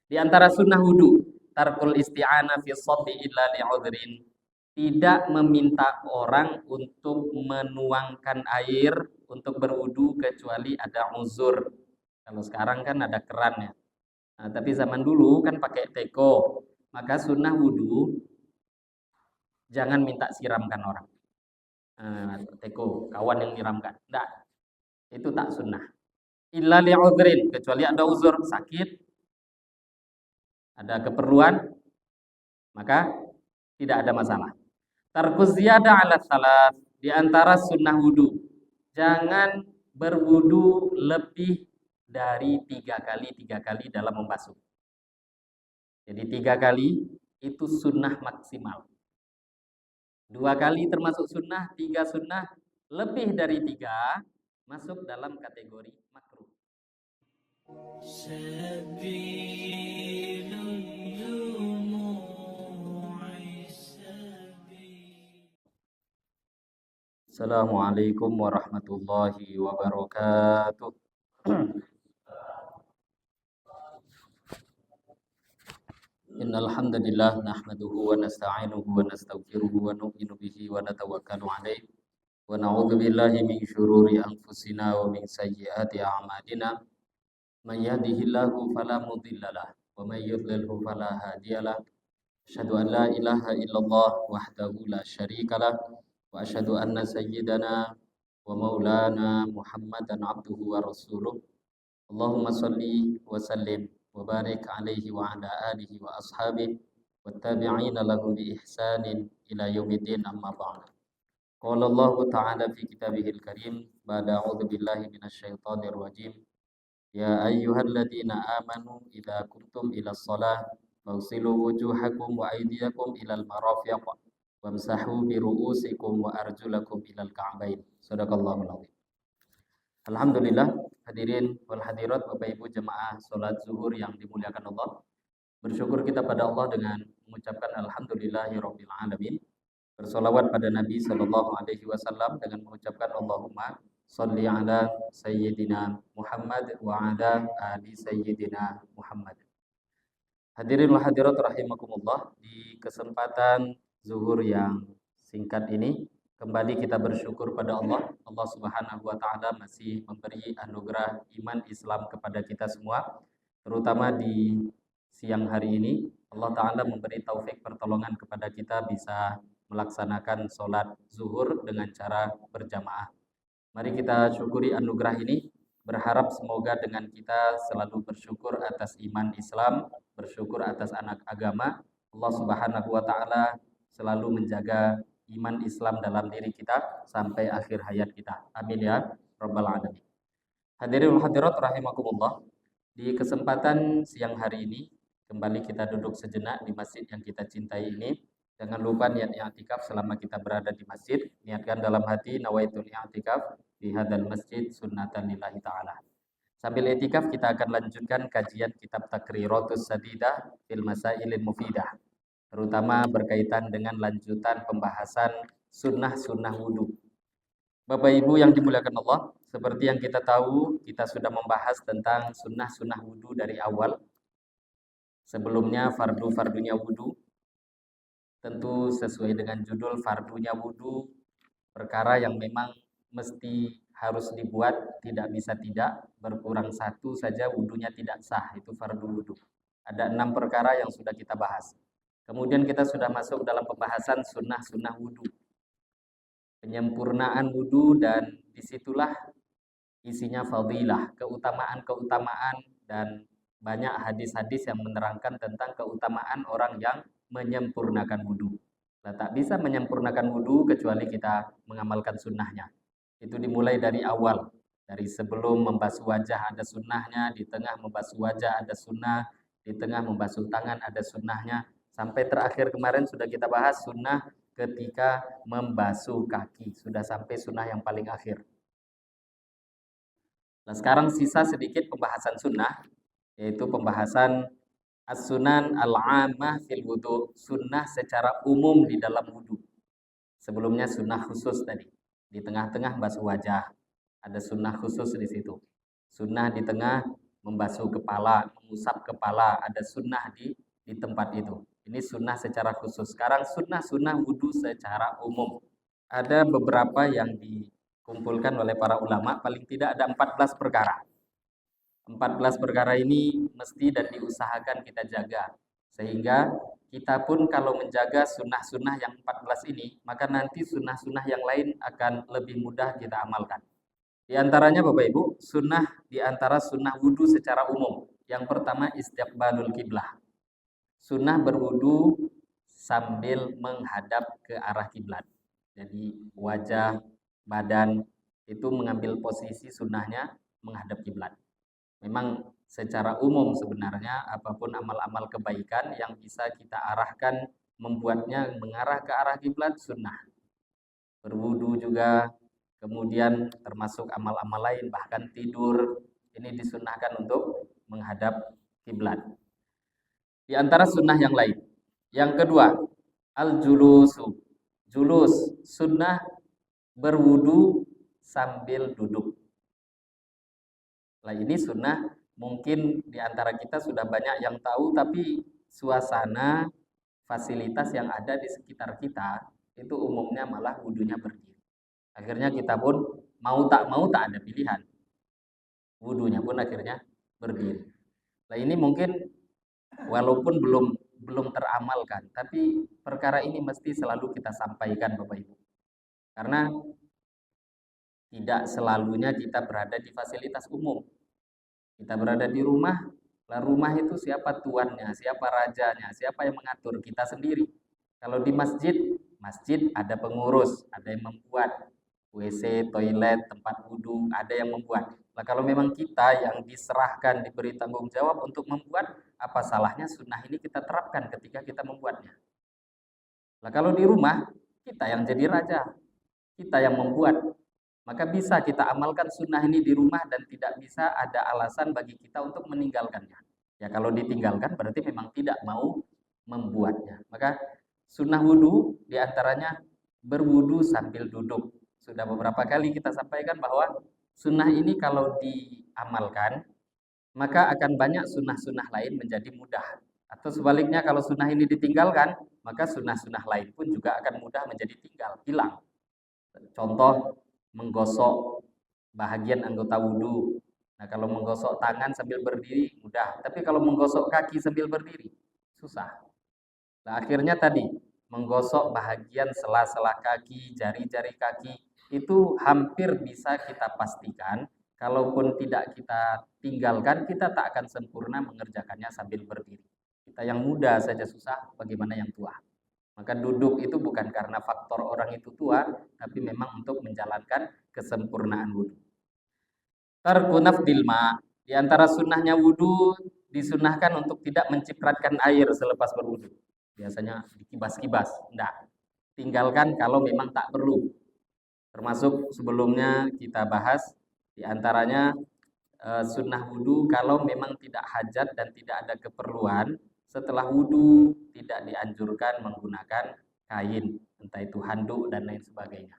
Di antara sunnah wudu, tarkul isti'anah fi shaddi illa li'udhrin. Tidak meminta orang untuk menuangkan air untuk berwudu kecuali ada uzur. Kalau sekarang kan ada keran ya. Nah, tapi zaman dulu kan pakai teko. Maka sunnah wudu jangan minta siramkan orang. Teko, kawan yang nyiramkan. Enggak, itu tak sunnah. Illa li'udhrin, kecuali ada uzur, sakit, ada keperluan, maka tidak ada masalah. Tarkuz ziyadah ala salat, di antara sunnah wudu. Jangan berwudu lebih dari 3 kali dalam membasuh. Jadi 3 kali itu sunnah maksimal. 2 kali termasuk sunnah, 3 sunnah, lebih dari 3 masuk dalam kategori makruh. Assalamualaikum warahmatullahi wabarakatuh. Innal hamdalillah nahmaduhu wa nasta'inuhu wa nastaghfiruhu wa nu'minu bihi wa natawakkalu 'alaihi wa na'udzu billahi min syururi anfusina wa min sayyiati a'malina. Man yahdihillahu fala mudhillalah wa man yudlilhu fala hadiyalah. Asyhadu an la ilaha illallah wahdahu la syarikalah wa asyhadu anna sayyidana wa maulana Muhammadan abduhu wa rasuluh. Allahumma salli wa sallim wa barik alaihi wa ala alihi wa ashabihi wattabi'ina lahum bi ihsanin ila yaumiddin, amma ba'd. Qala Allah ta'ala fi kitabihil karim ba'da a'udzu billahi minasyaitonir rajim. Ya ayyuhalladzina amanu idza kuntum ilas shalah faghsilu wujuhakum wa aydiyakum ilal marafiq wamsahu bi ru'usikum wa arjulakum ilal ka'bain. Shadaqallahul azim. Alhamdulillah, hadirin wal hadirat, Bapak Ibu jemaah salat zuhur yang dimuliakan Allah. Bersyukur kita pada Allah dengan mengucapkan alhamdulillahirabbil alamin. Bersolawat pada Nabi sallallahu alaihi wasallam dengan mengucapkan Allahumma shalli ala sayyidina Muhammad wa ala ali sayyidina Muhammad. Hadirin wal hadirat rahimakumullah, di kesempatan zuhur yang singkat ini kembali kita bersyukur pada Allah. Allah Subhanahu wa taala masih memberi anugerah iman Islam kepada kita semua, terutama di siang hari ini. Allah taala memberi taufik pertolongan kepada kita bisa melaksanakan sholat zuhur dengan cara berjamaah. Mari kita syukuri anugerah ini, berharap semoga dengan kita selalu bersyukur atas iman Islam, bersyukur atas anak agama. Allah Subhanahu wa taala selalu menjaga iman Islam dalam diri kita sampai akhir hayat kita. Amin ya rabbal alamin. Hadirin hadirat rahimakumullah, di kesempatan siang hari ini kembali kita duduk sejenak di masjid yang kita cintai ini. Jangan lupa niat i'tikaf selama kita berada di masjid. Niatkan dalam hati nawaitul i'tikaf di hadzal masjid sunnatan lillahi ta'ala. Sambil i'tikaf kita akan lanjutkan kajian kitab Takriratus Sadidah fil Masailil Mufidah, terutama berkaitan dengan lanjutan pembahasan sunnah-sunnah wudu. Bapak Ibu yang dimuliakan Allah, seperti yang kita tahu, kita sudah membahas tentang sunnah-sunnah wudu dari awal. Sebelumnya fardu-fardunya wudu, tentu sesuai dengan judul fardunya wudu, perkara yang memang mesti harus dibuat, tidak bisa tidak, berkurang satu saja wudunya tidak sah, itu fardu wudu. Ada 6 perkara yang sudah kita bahas. Kemudian kita sudah masuk dalam pembahasan sunnah-sunnah wudu, penyempurnaan wudu, dan disitulah isinya fadilah, keutamaan-keutamaan, dan banyak hadis-hadis yang menerangkan tentang keutamaan orang yang menyempurnakan wudu. Nah, tak bisa menyempurnakan wudu kecuali kita mengamalkan sunnahnya. Itu dimulai dari awal, dari sebelum membasuh wajah ada sunnahnya, di tengah membasuh wajah ada sunnah, di tengah membasuh tangan ada sunnahnya, sampai terakhir kemarin sudah kita bahas sunnah ketika membasuh kaki, sudah sampai sunnah yang paling akhir. Nah, sekarang sisa sedikit pembahasan sunnah, yaitu pembahasan as-sunan al-'ammah fil wudu, sunnah secara umum di dalam wudu. Sebelumnya sunnah khusus tadi. Di tengah-tengah basuh wajah, ada sunnah khusus di situ. Sunnah di tengah membasuh kepala, mengusap kepala, ada sunnah di tempat itu. Ini sunnah secara khusus. Sekarang sunnah-sunnah wudhu secara umum. Ada beberapa yang dikumpulkan oleh para ulama, paling tidak ada 14 perkara. 14 perkara ini mesti dan diusahakan kita jaga. Sehingga kita pun kalau menjaga sunnah-sunnah yang 14 ini, maka nanti sunnah-sunnah yang lain akan lebih mudah kita amalkan. Di antaranya Bapak Ibu, sunnah di antara sunnah wudhu secara umum. Yang pertama istiqbalul kiblah. Sunnah berwudhu sambil menghadap ke arah kiblat. Jadi wajah, badan itu mengambil posisi sunnahnya menghadap kiblat. Memang secara umum sebenarnya apapun amal-amal kebaikan yang bisa kita arahkan membuatnya mengarah ke arah kiblat sunnah. Berwudu juga, kemudian termasuk amal-amal lain, bahkan tidur ini disunnahkan untuk menghadap kiblat. Di antara sunnah yang lain. Yang kedua, al-julusu. Julus, sunnah berwudu sambil duduk. Nah, ini sunnah mungkin di antara kita sudah banyak yang tahu, tapi suasana fasilitas yang ada di sekitar kita itu umumnya malah wudunya berdiri. Akhirnya kita pun mau tak ada pilihan. Wudunya pun akhirnya berdiri. Nah, ini mungkin walaupun belum teramalkan, tapi perkara ini mesti selalu kita sampaikan Bapak Ibu. Karena tidak selalunya kita berada di fasilitas umum. Kita berada di rumah, lah rumah itu siapa tuannya, siapa rajanya, siapa yang mengatur, kita sendiri. Kalau di masjid, masjid ada pengurus, ada yang membuat WC, toilet, tempat wudhu, ada yang membuat. Nah, kalau memang kita yang diserahkan, diberi tanggung jawab untuk membuat, apa salahnya sunnah ini kita terapkan ketika kita membuatnya. Nah, kalau di rumah, kita yang jadi raja, kita yang membuat, maka bisa kita amalkan sunnah ini di rumah dan tidak bisa ada alasan bagi kita untuk meninggalkannya. Ya kalau ditinggalkan berarti memang tidak mau membuatnya. Maka sunnah wudhu diantaranya berwudhu sambil duduk. Sudah beberapa kali kita sampaikan bahwa sunnah ini kalau diamalkan, maka akan banyak sunnah-sunnah lain menjadi mudah. Atau sebaliknya kalau sunnah ini ditinggalkan, maka sunnah-sunnah lain pun juga akan mudah menjadi hilang. Contoh, menggosok bahagian anggota wudhu. Nah, kalau menggosok tangan sambil berdiri mudah, tapi kalau menggosok kaki sambil berdiri susah. Nah, akhirnya tadi menggosok bahagian sela-sela kaki, jari-jari kaki itu hampir bisa kita pastikan, kalaupun tidak kita tinggalkan, kita tak akan sempurna mengerjakannya sambil berdiri. Kita yang muda saja susah, bagaimana yang tua? Maka duduk itu bukan karena faktor orang itu tua, tapi memang untuk menjalankan kesempurnaan wudhu. Tarkunaf dilma, di antara sunnahnya wudhu, disunnahkan untuk tidak mencipratkan air selepas berwudhu. Biasanya dikibas-kibas, enggak. Tinggalkan kalau memang tak perlu. Termasuk sebelumnya kita bahas, di antaranya sunnah wudhu kalau memang tidak hajat dan tidak ada keperluan, setelah wudhu tidak dianjurkan menggunakan kain, entah itu handuk dan lain sebagainya.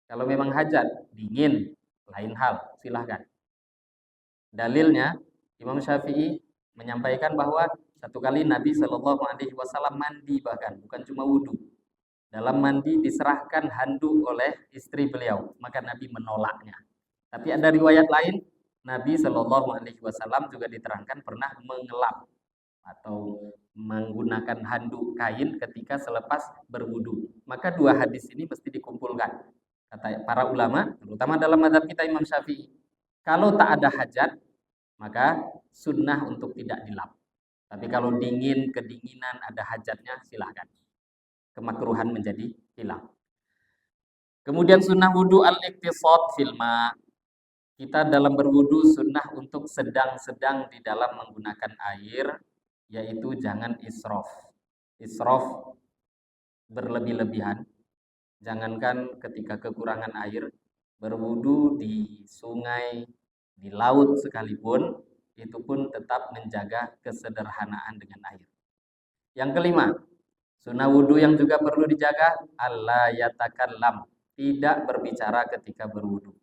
Kalau memang hajat, dingin, lain hal, silahkan. Dalilnya, Imam Syafi'i menyampaikan bahwa satu kali Nabi Shallallahu Alaihi Wasallam mandi, bahkan bukan cuma wudhu. Dalam mandi diserahkan handuk oleh istri beliau, maka Nabi menolaknya. Tapi ada riwayat lain, Nabi Shallallahu Alaihi Wasallam juga diterangkan pernah mengelap atau menggunakan handuk kain ketika selepas berwudu. Maka dua hadis ini mesti dikumpulkan. Kata para ulama, terutama dalam mazhab kita Imam Syafi'i, kalau tak ada hajat, maka sunnah untuk tidak dilap. Tapi kalau dingin, kedinginan, ada hajatnya, silahkan. Kemakruhan menjadi hilang. Kemudian sunnah wudu al-iqtisad fil ma. Kita dalam berwudu sunnah untuk sedang-sedang di dalam menggunakan air, yaitu jangan israf. Israf berlebih-lebihan. Jangankan ketika kekurangan air, berwudu di sungai, di laut sekalipun, itu pun tetap menjaga kesederhanaan dengan air. Yang kelima, sunnah wudu yang juga perlu dijaga, alla yatakallam, tidak berbicara ketika berwudu.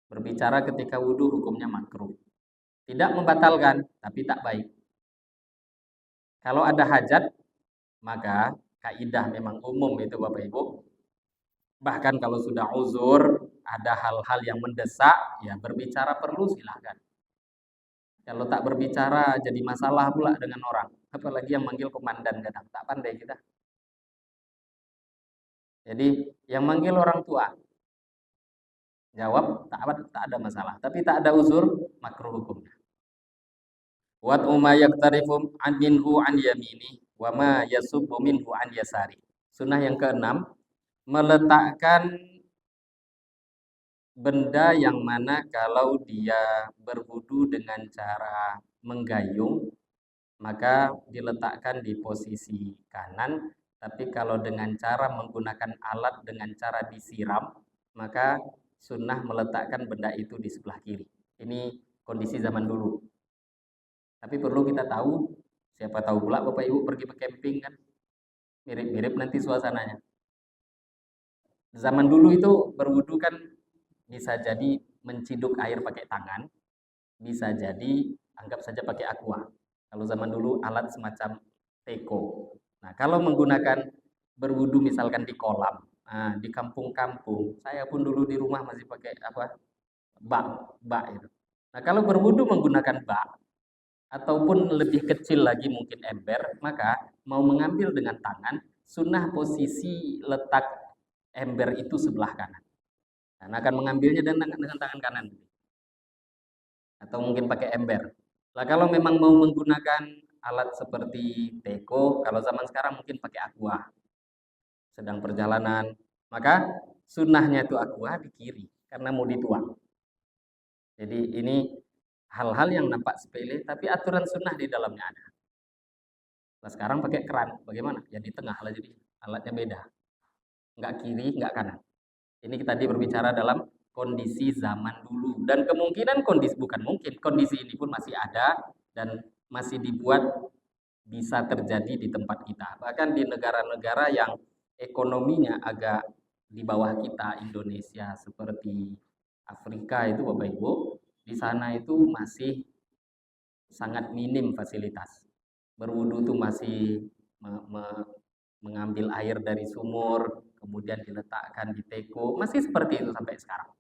Berbicara ketika wudu hukumnya makruh. Tidak membatalkan, tapi tak baik. Kalau ada hajat, maka kaidah memang umum itu Bapak Ibu. Bahkan kalau sudah uzur, ada hal-hal yang mendesak, ya berbicara perlu silahkan. Kalau tak berbicara jadi masalah pula dengan orang. Apalagi yang manggil komandan kadang, tak pandai kita. Jadi yang manggil orang tua, jawab tak ada masalah. Tapi tak ada uzur, makruh hukumnya. Wat umma yaktarifu an minhu an yamini wa ma yasubbu minhu an yasari. Sunnah yang keenam, meletakkan benda yang mana kalau dia berwudu dengan cara menggayung, maka diletakkan di posisi kanan, tapi kalau dengan cara menggunakan alat dengan cara disiram, maka sunnah meletakkan benda itu di sebelah kiri. Ini kondisi zaman dulu. Tapi perlu kita tahu, siapa tahu pula Bapak Ibu pergi ke camping kan, mirip-mirip nanti suasananya. Zaman dulu itu berwudu kan bisa jadi menciduk air pakai tangan, bisa jadi anggap saja pakai aqua. Kalau zaman dulu alat semacam teko. Nah, kalau menggunakan berwudu misalkan di kolam, nah, di kampung-kampung, saya pun dulu di rumah masih pakai apa? Bak itu. Nah, kalau berwudu menggunakan bak ataupun lebih kecil lagi mungkin ember, maka mau mengambil dengan tangan, sunnah posisi letak ember itu sebelah kanan. Dan akan mengambilnya dengan tangan kanan. Atau mungkin pakai ember. Nah, kalau memang mau menggunakan alat seperti teko, kalau zaman sekarang mungkin pakai aqua. Sedang perjalanan, maka sunnahnya itu aqua di kiri, karena mau dituang. Jadi ini hal-hal yang nampak sepele, tapi aturan sunnah di dalamnya ada. Nah, sekarang pakai keran, bagaimana? Ya di tengah lah jadi alatnya beda. Nggak kiri, nggak kanan. Ini kita tadi berbicara dalam kondisi zaman dulu. Dan kemungkinan kondisi ini pun masih ada dan masih dibuat bisa terjadi di tempat kita. Bahkan di negara-negara yang ekonominya agak di bawah kita, Indonesia, seperti Afrika itu Bapak Ibu, di sana itu masih sangat minim fasilitas. Berwudu itu masih mengambil air dari sumur, kemudian diletakkan di teko, masih seperti itu sampai sekarang.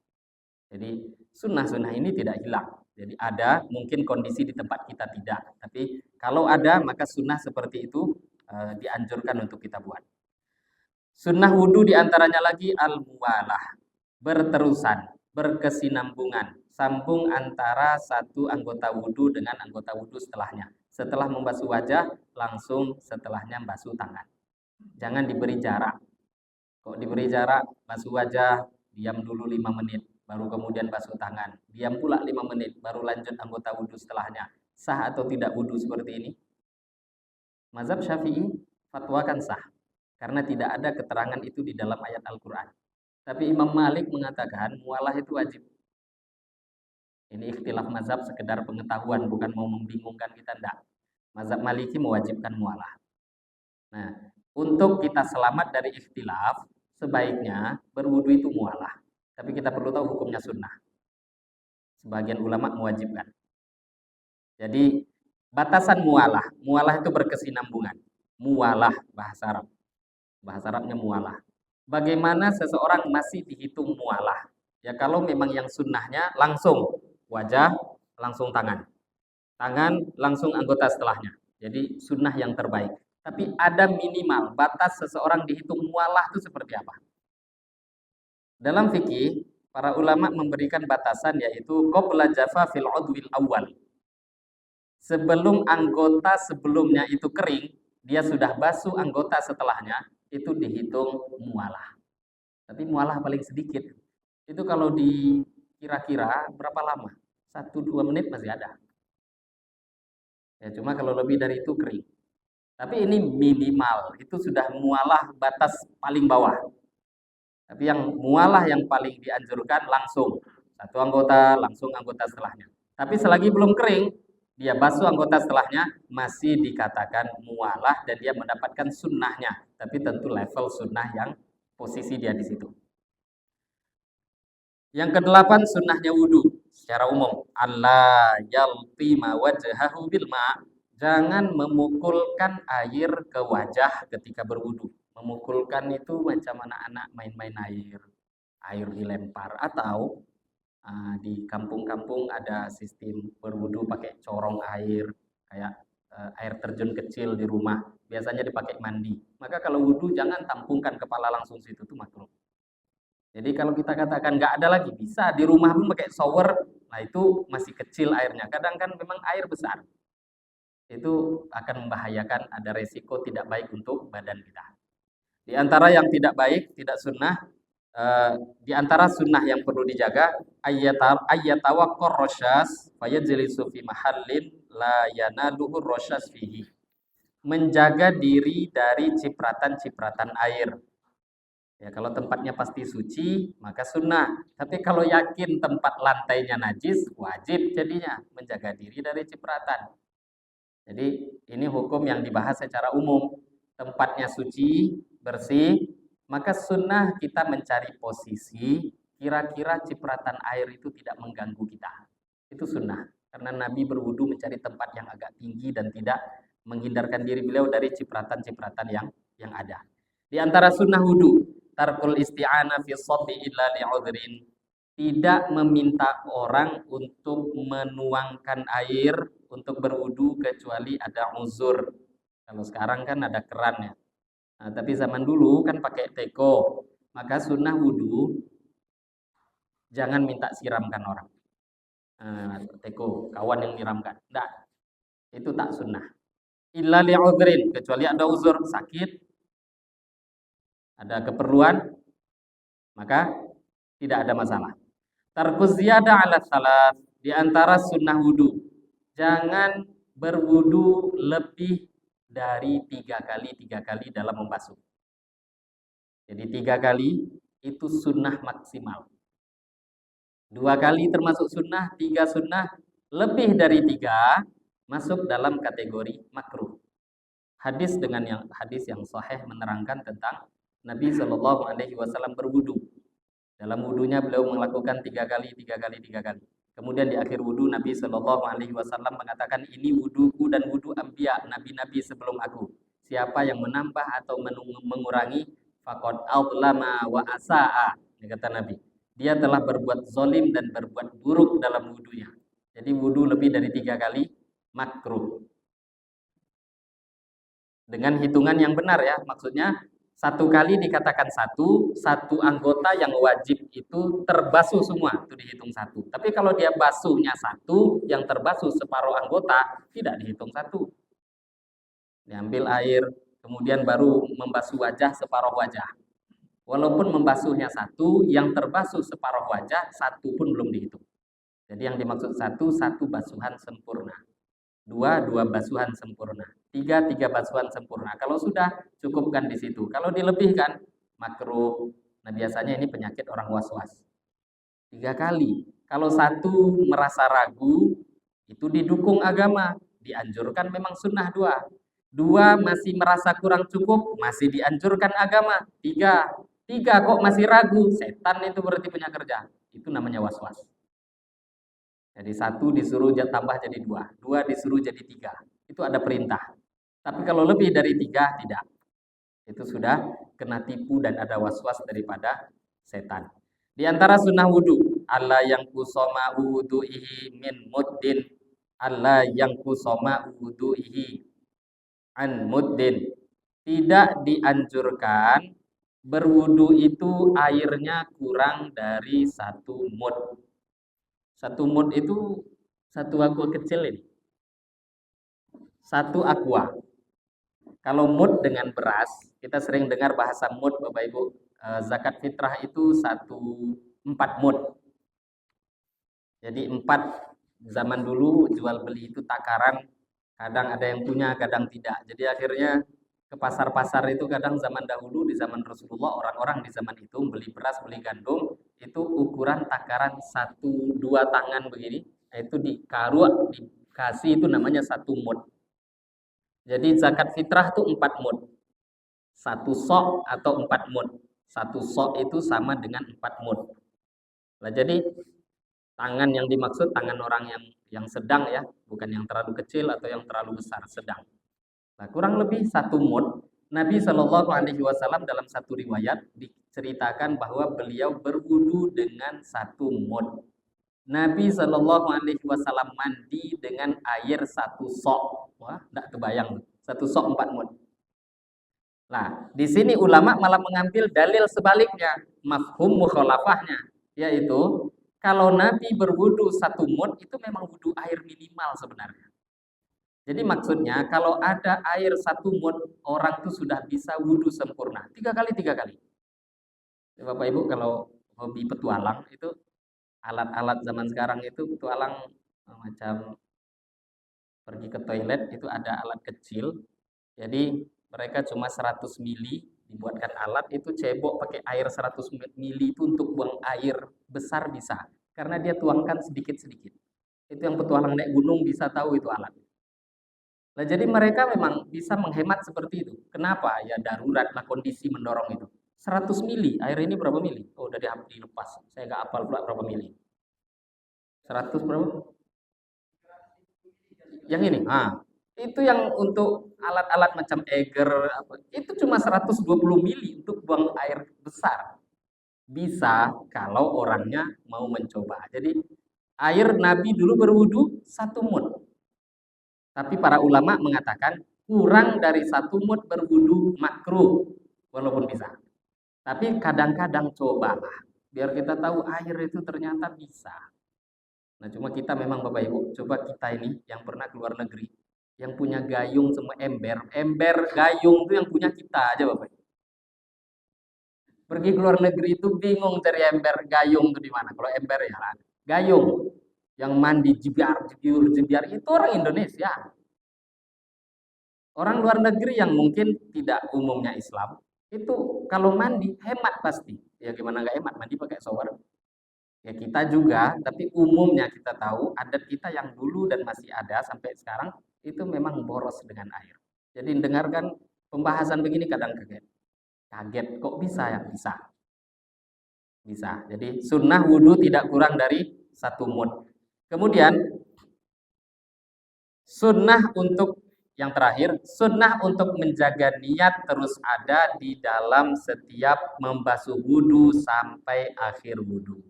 Jadi sunnah-sunnah ini tidak hilang. Jadi ada mungkin kondisi di tempat kita tidak, tapi kalau ada maka sunnah seperti itu dianjurkan untuk kita buat. Sunnah wudhu diantaranya lagi al-muwalah, berterusan, berkesinambungan, sambung antara satu anggota wudhu dengan anggota wudhu setelahnya. Setelah membasuh wajah, langsung setelahnya basuh tangan. Jangan diberi jarak. Kok diberi jarak, basuh wajah, diam dulu 5 menit, baru kemudian basuh tangan. Diam pula 5 menit, baru lanjut anggota wudhu setelahnya. Sah atau tidak wudhu seperti ini? Mazhab Syafi'i fatwakan sah. Karena tidak ada keterangan itu di dalam ayat Al-Quran. Tapi Imam Malik mengatakan mualah itu wajib. Ini ikhtilaf mazhab sekedar pengetahuan, bukan mau membingungkan kita, enggak. Mazhab Maliki mewajibkan mualah. Nah, untuk kita selamat dari ikhtilaf, sebaiknya berwudu itu mualah. Tapi kita perlu tahu hukumnya sunnah. Sebagian ulama mewajibkan. Jadi, batasan mualah. Mualah itu berkesinambungan. Mualah bahasa Arab. Bahasa Arabnya mualah. Bagaimana seseorang masih dihitung mualah? Ya kalau memang yang sunnahnya langsung wajah, langsung tangan. Tangan, langsung anggota setelahnya. Jadi sunnah yang terbaik. Tapi ada minimal, batas seseorang dihitung mualah itu seperti apa? Dalam fikih, para ulama memberikan batasan yaitu qabla jafa fil udwil awal. Sebelum anggota sebelumnya itu kering, dia sudah basuh anggota setelahnya, itu dihitung mualah. Tapi mualah paling sedikit. Itu kalau dikira-kira berapa lama? 1-2 menit masih ada. Ya cuma kalau lebih dari itu kering. Tapi ini minimal, itu sudah mualah batas paling bawah. Tapi yang mualah yang paling dianjurkan langsung. Satu anggota, langsung anggota setelahnya. Tapi selagi belum kering, dia basuh anggota setelahnya, masih dikatakan mualah dan dia mendapatkan sunnahnya. Tapi tentu level sunnah yang posisi dia di situ. Yang kedelapan sunnahnya wudhu. secara umum. Allah yaltima wajhahu bil ma'. Jangan memukulkan air ke wajah ketika berwudu. Memukulkan itu macam anak-anak main-main air dilempar, atau di kampung-kampung ada sistem berwudu pakai corong air, kayak air terjun kecil di rumah, biasanya dipakai mandi. Maka kalau wudu jangan tampungkan kepala langsung situ, itu makruh. Jadi kalau kita katakan nggak ada lagi, bisa di rumah pun pakai shower, nah itu masih kecil airnya. Kadang kan memang air besar, itu akan membahayakan, ada resiko tidak baik untuk badan kita. Di antara yang tidak baik, tidak sunnah, di antara sunnah yang perlu dijaga, ayyatawaqqar rasyas fayajlisu fi mahallin la yanaluhu rasyas fihi. Menjaga diri dari cipratan-cipratan air. Ya, kalau tempatnya pasti suci, maka sunnah. Tapi kalau yakin tempat lantainya najis, wajib jadinya menjaga diri dari cipratan. Jadi ini hukum yang dibahas secara umum. Tempatnya suci, bersih, maka sunnah kita mencari posisi kira-kira cipratan air itu tidak mengganggu kita. Itu sunnah. Karena Nabi berwudu mencari tempat yang agak tinggi dan tidak menghindarkan diri beliau dari cipratan-cipratan yang ada. Di antara sunnah wudu, tarkul isti'ana fi shabbi illa li'udhrin. Tidak meminta orang untuk menuangkan air untuk berwudu kecuali ada uzur. Kalau sekarang kan ada keran ya. Nah, tapi zaman dulu kan pakai teko. Maka sunnah wudu jangan minta siramkan orang. Teko, kawan yang nyiramkan. Enggak, itu tak sunnah. Illa li'udhrin, kecuali ada uzur, sakit, ada keperluan, maka tidak ada masalah. Tarkuz ziyada ala salat, di antara sunnah wudu, jangan berwudu lebih dari 3 kali dalam membasuh. Jadi 3 kali itu sunnah maksimal. 2 kali termasuk sunnah, 3 sunnah, lebih dari 3 masuk dalam kategori makruh. Hadis yang sahih menerangkan tentang Nabi Shallallahu Alaihi Wasallam berwudu. Dalam wudunya beliau melakukan 3 kali. Kemudian di akhir wudu Nabi Shallallahu Alaihi Wasallam mengatakan, ini wuduku dan wudu anbiya, nabi-nabi sebelum aku. Siapa yang menambah atau mengurangi, faqad adlama wa asaa, kata Nabi. Dia telah berbuat zolim dan berbuat buruk dalam wudunya. Jadi wudu lebih dari 3 kali makruh. Dengan hitungan yang benar ya, maksudnya 1 kali dikatakan satu anggota yang wajib itu terbasuh semua, itu dihitung 1. Tapi kalau dia basuhnya 1, yang terbasuh separuh anggota, tidak dihitung 1. Diambil air, kemudian baru membasuh wajah separuh wajah. Walaupun membasuhnya 1, yang terbasuh separuh wajah, 1 pun belum dihitung. Jadi yang dimaksud 1 basuhan sempurna. 2 basuhan sempurna. 3 basuhan sempurna. Kalau sudah, cukupkan di situ. Kalau dilebihkan, makruh. Nah, biasanya ini penyakit orang was-was. 3 kali. Kalau 1 merasa ragu, itu didukung agama. Dianjurkan memang sunnah 2. 2 masih merasa kurang cukup, masih dianjurkan agama. 3 kok masih ragu, setan itu berarti punya kerja. Itu namanya was-was. Jadi 1 disuruh tambah jadi 2, 2 disuruh jadi 3. Itu ada perintah. Tapi kalau lebih dari 3, tidak. Itu sudah kena tipu dan ada was-was daripada setan. Di antara sunnah wudu, Allah yang kusoma wudu'ihi min muddin. Allah yang kusoma wudu'ihi an muddin. Tidak dianjurkan berwudu itu airnya kurang dari 1 mud. 1 mud itu 1 aqua kecil ini. 1 aqua. Kalau mud dengan beras, kita sering dengar bahasa mud, Bapak Ibu. Zakat fitrah itu 4 mud. Jadi 4 zaman dulu jual beli itu takaran, kadang ada yang punya, kadang tidak. Jadi akhirnya ke pasar-pasar itu kadang zaman dahulu, di zaman Rasulullah, orang-orang di zaman itu beli beras, beli gandum, itu ukuran takaran 1-2 tangan begini, itu dikasih, itu namanya 1 mud. Jadi zakat fitrah itu 4 mud. 1 sok atau 4 mud. 1 sok itu sama dengan 4 mud. Nah, jadi Tangan yang dimaksud tangan orang yang sedang ya, bukan yang terlalu kecil atau yang terlalu besar, sedang. Nah, kurang lebih 1 mud. Nabi Shallallahu Alaihi Wasallam dalam satu riwayat diceritakan bahwa beliau berwudu dengan 1 mud. Nabi Shallallahu Alaihi Wasallam mandi dengan air 1 sok. Wah, tidak kebayang. 1 sok 4 mud. Nah, di sini ulama malah mengambil dalil sebaliknya, mafhum mukhalafahnya, yaitu kalau Nabi berwudu 1 mud itu memang wudu air minimal sebenarnya. Jadi maksudnya kalau ada air 1 mud, orang itu sudah bisa wudu sempurna. 3 kali. Bapak Ibu kalau hobi petualang itu alat-alat zaman sekarang itu petualang macam pergi ke toilet itu ada alat kecil. Jadi mereka cuma 100 mili dibuatkan alat itu cebok pakai air 100 mili itu untuk buang air besar bisa. Karena dia tuangkan sedikit-sedikit. Itu yang petualang naik gunung bisa tahu itu alat. Nah, jadi mereka memang bisa menghemat seperti itu. Kenapa? Ya daruratlah kondisi mendorong itu. 100 mili, air ini berapa mili? Oh, udah dilepas. Saya nggak hafal pula berapa mili. 100 berapa? Yang ini. Nah, itu yang untuk alat-alat macam Eiger itu cuma 120 mili untuk buang air besar. Bisa kalau orangnya mau mencoba. Jadi air Nabi dulu berwudu 1 mud. Tapi para ulama mengatakan kurang dari 1 mud berwudu makruh, walaupun bisa. Tapi kadang-kadang cobalah, biar kita tahu air itu ternyata bisa. Nah, cuma kita memang Bapak Ibu, coba kita ini yang pernah keluar negeri, yang punya gayung semua ember gayung itu yang punya kita aja Bapak Ibu. Pergi keluar negeri itu bingung cari ember gayung itu di mana. Kalau ember ya gayung yang mandi jebiar itu orang Indonesia. Orang luar negeri yang mungkin tidak umumnya Islam, itu kalau mandi hemat pasti. Ya gimana nggak hemat, mandi pakai shower. Ya kita juga, tapi umumnya kita tahu adat kita yang dulu dan masih ada sampai sekarang, itu memang boros dengan air. Jadi dengarkan pembahasan begini kadang kaget. Kaget, kok bisa ya? Bisa. Bisa. Jadi sunnah wudhu tidak kurang dari 1 mud. Kemudian sunnah untuk yang terakhir, sunnah untuk menjaga niat terus ada di dalam setiap membasuh wudhu sampai akhir wudhu.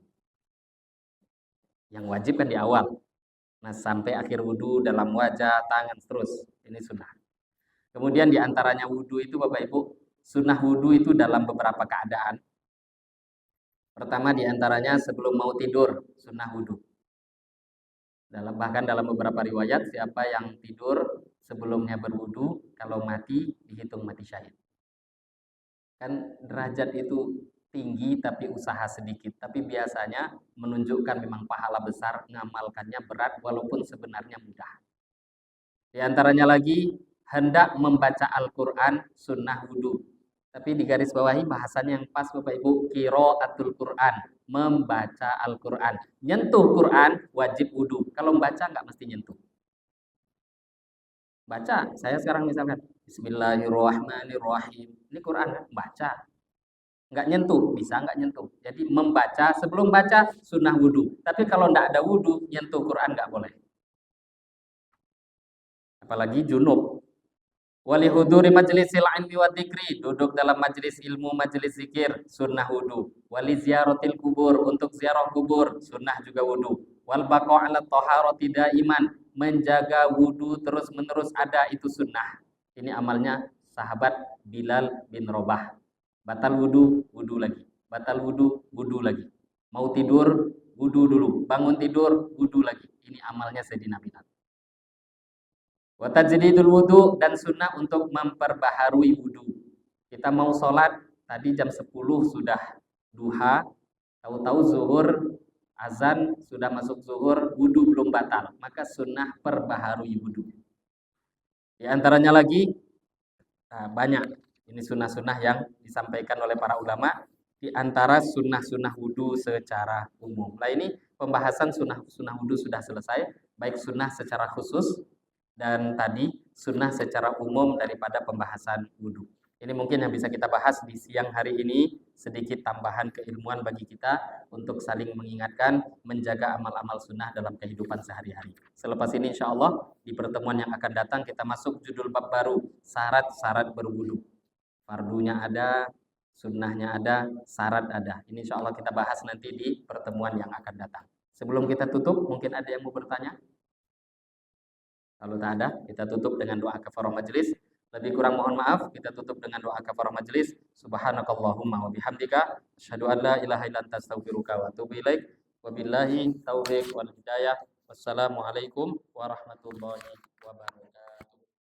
Yang wajib kan di awal. Nah, sampai akhir wudhu dalam wajah, tangan, terus. Ini sunnah. Kemudian diantaranya wudhu itu Bapak Ibu, sunnah wudhu itu dalam beberapa keadaan. Pertama diantaranya sebelum mau tidur, sunnah wudhu. Bahkan dalam beberapa riwayat, siapa yang tidur sebelumnya berwudu, kalau mati dihitung mati syahid. Kan derajat itu tinggi tapi usaha sedikit, tapi biasanya menunjukkan memang pahala besar, ngamalkannya berat walaupun sebenarnya mudah. Di antaranya lagi hendak membaca Al-Qur'an sunnah wudu. Tapi di garis bawahi bahasannya yang pas Bapak Ibu, qiraatul Qur'an, membaca Al-Qur'an. Nyentuh Qur'an wajib wudu. Kalau membaca nggak mesti nyentuh. Baca, saya sekarang misalkan Bismillahirrahmanirrahim. Ini Quran kan? Baca. Nggak nyentuh, bisa nggak nyentuh. Jadi membaca, sebelum baca sunnah wudu. Tapi kalau nggak ada wudu, nyentuh Quran nggak boleh. Apalagi junub. Wali huduri majlisil ilmi wa dzikri, duduk dalam majlis ilmu, majlis zikir, sunnah wudu. Wali ziaratil kubur, untuk ziarah kubur, sunnah juga wudu. Wal baqa' ala thaharati daiman, menjaga wudu terus-menerus ada, itu sunnah. Ini amalnya sahabat Bilal bin Rabah. Batal wudu, wudu lagi. Batal wudu, wudu lagi. Mau tidur, wudu dulu. Bangun tidur, wudu lagi. Ini amalnya Sayyidina Bilal. Wa tajdidul wudu, dan sunnah untuk memperbaharui wudu. Kita mau sholat, tadi jam 10 sudah duha, tahu-tahu zuhur, azan, sudah masuk zuhur, wudu belum batal. Maka sunnah perbaharui wudu. Di antaranya lagi, banyak. Ini sunnah-sunnah yang disampaikan oleh para ulama. Di antara sunnah-sunnah wudu secara umum. Nah ini pembahasan sunnah wudu sudah selesai. Baik sunnah secara khusus, dan tadi sunnah secara umum daripada pembahasan wudhu. Ini mungkin yang bisa kita bahas di siang hari ini. sedikit tambahan keilmuan bagi kita untuk saling mengingatkan, menjaga amal-amal sunnah dalam kehidupan sehari-hari. Selepas ini insya Allah di pertemuan yang akan datang kita masuk judul bab baru, syarat-syarat berwudu. Fardunya ada, sunnahnya ada, syarat ada. Ini insya Allah kita bahas nanti di pertemuan yang akan datang. Sebelum kita tutup, mungkin ada yang mau bertanya? Kalau tak ada, kita tutup dengan doa kafarah majelis. Lebih kurang mohon maaf, kita tutup dengan doa kafarah majelis. Subhanakallahumma wa bihamdika asyhadu an la ilaha illa anta astaghfiruka wa atubu ilaik. Wabillahi taufiq wal hidayah. Wassalamualaikum warahmatullahi wabarakatuh.